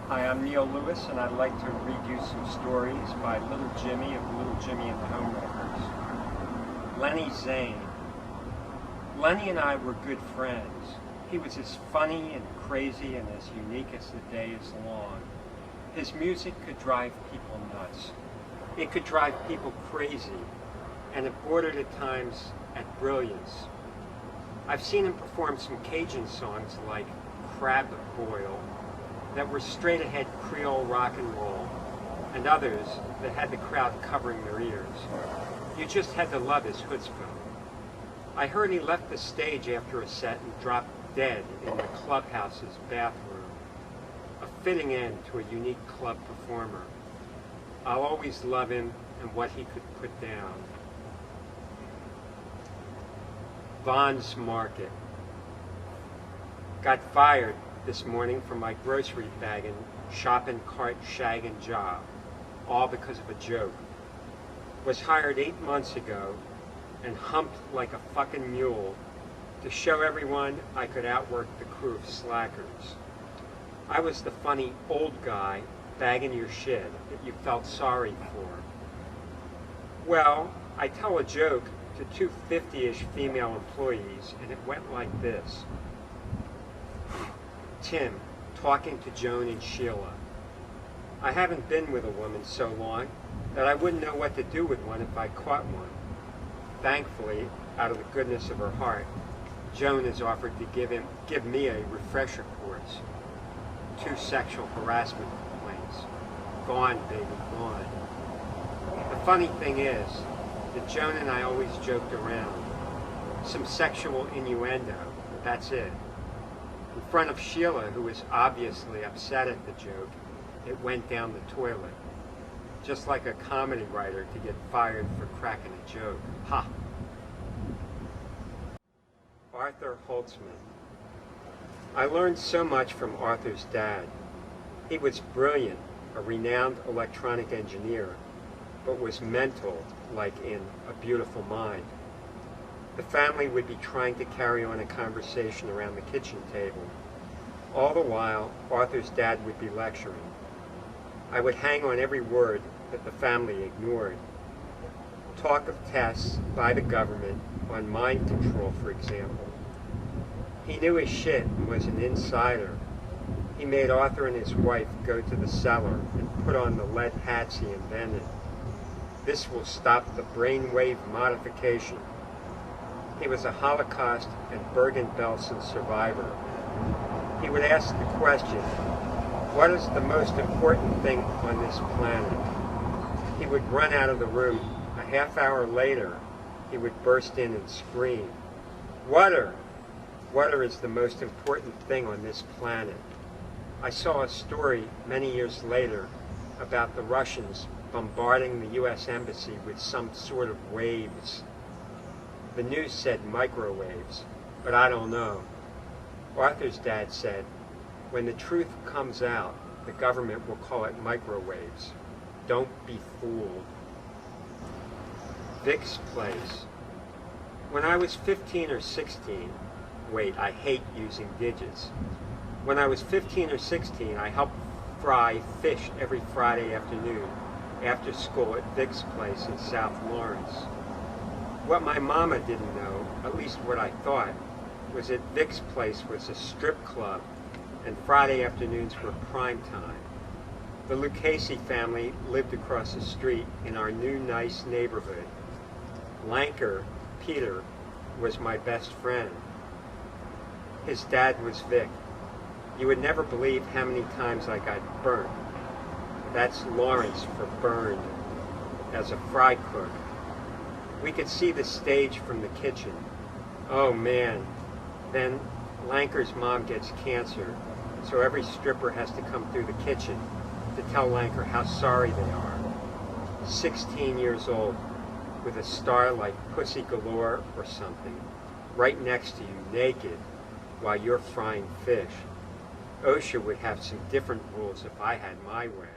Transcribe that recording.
Hi, I'm Neil Lewis, and I'd like to read you some stories by Little Jimmy of Little Jimmy and the Homewreckers. Lenny Zane. Lenny and I were good friends. He was as funny and crazy and as unique as the day is long. His music could drive people nuts. It could drive people crazy, and it bordered at times at brilliance. I've seen him perform some Cajun songs like Crab Boil that were straight-ahead Creole rock and roll, and others that had the crowd covering their ears. You just had to love his chutzpah. I heard he left the stage after a set and dropped dead in the clubhouse's bathroom. A fitting end to a unique club performer. I'll always love him and what he could put down. Vaughn's Market. Got fired this morning from my grocery bagging, shopping cart shagging job, all because of a joke. Was hired 8 months ago and humped like a fucking mule to show everyone I could outwork the crew of slackers. I was the funny old guy bagging your shit that you felt sorry for. Well, I tell a joke to two 50-ish female employees, and it went like this. Tim, talking to Joan and Sheila. I haven't been with a woman so long that I wouldn't know what to do with one if I caught one. Thankfully, out of the goodness of her heart, Joan has offered to give me a refresher course. 2 sexual harassment complaints. Gone, baby, gone. The funny thing is that Joan and I always joked around. Some sexual innuendo, but that's it. In front of Sheila, who was obviously upset at the joke, it went down the toilet. Just like a comedy writer to get fired for cracking a joke. Ha! Arthur Holtzman. I learned so much from Arthur's dad. He was brilliant, a renowned electronic engineer, but was mental, like in A Beautiful Mind. The family would be trying to carry on a conversation around the kitchen table. All the while, Arthur's dad would be lecturing. I would hang on every word that the family ignored. Talk of tests by the government on mind control, for example. He knew his shit and was an insider. He made Arthur and his wife go to the cellar and put on the lead hats he invented. This will stop the brainwave modification. He was a Holocaust and Bergen-Belsen survivor. He would ask the question, what is the most important thing on this planet? He would run out of the room. A half hour later, he would burst in and scream, water! Water is the most important thing on this planet. I saw a story many years later about the Russians bombarding the U.S. Embassy with some sort of waves. The news said microwaves, but I don't know. Arthur's dad said, when the truth comes out, the government will call it microwaves. Don't be fooled. Vic's Place. When I was 15 or 16, wait, I hate using digits. When I was 15 or 16, I helped fry fish every Friday afternoon after school at Vic's Place in South Lawrence. What my mama didn't know, at least what I thought, was that Vic's Place was a strip club and Friday afternoons were prime time. The Lucchese family lived across the street in our new nice neighborhood. Lanker, Peter, was my best friend. His dad was Vic. You would never believe how many times I got burnt. That's Lawrence for burned, as a fry cook. We could see the stage from the kitchen. Oh man. Then Lanker's mom gets cancer, so every stripper has to come through the kitchen to tell Lanker how sorry they are. 16 years old, with a star like Pussy Galore or something, right next to you, naked, while you're frying fish. OSHA would have some different rules if I had my way.